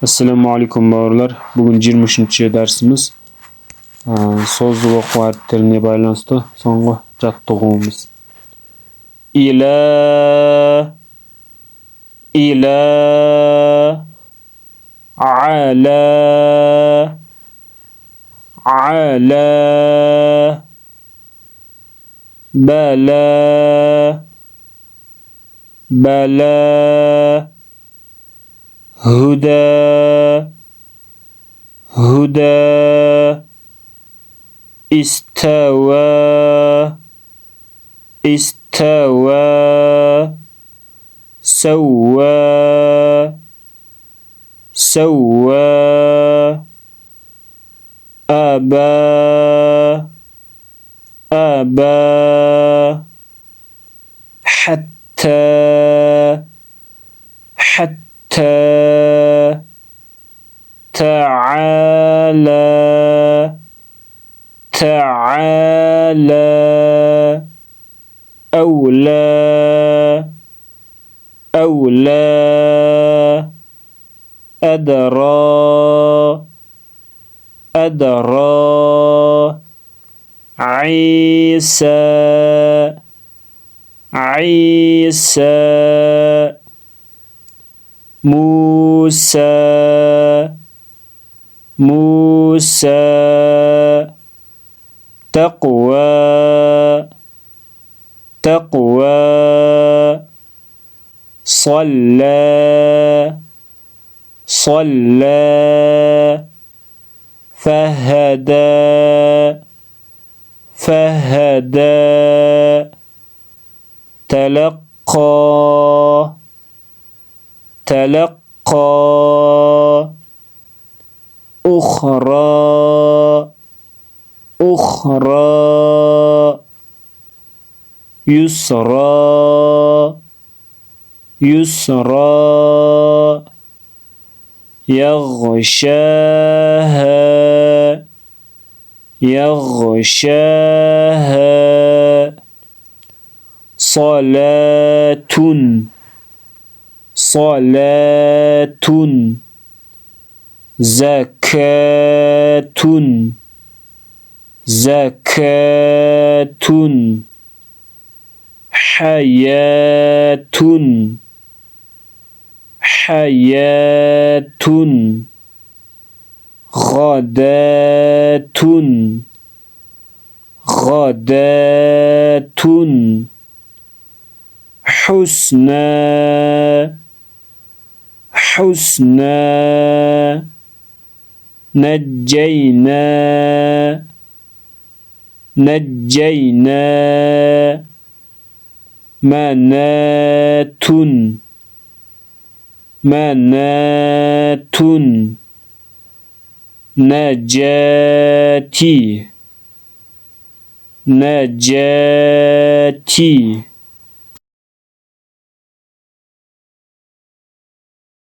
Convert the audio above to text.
Assalamu alaikum bауырлар. Бүгін 23-ші дәрісіміз. Созу оқу әріптеріне байланысты соңғы жаттығуымыз. Ила, ала, бала, هدى استوى سوى أبى حتى تعالى أولى أدرى عيسى موسى تقوى صلى فهدى تلقى أخرى يسرى يغشاها صلاة زكاة حياة غداة حسنى نجينا منات نجاتي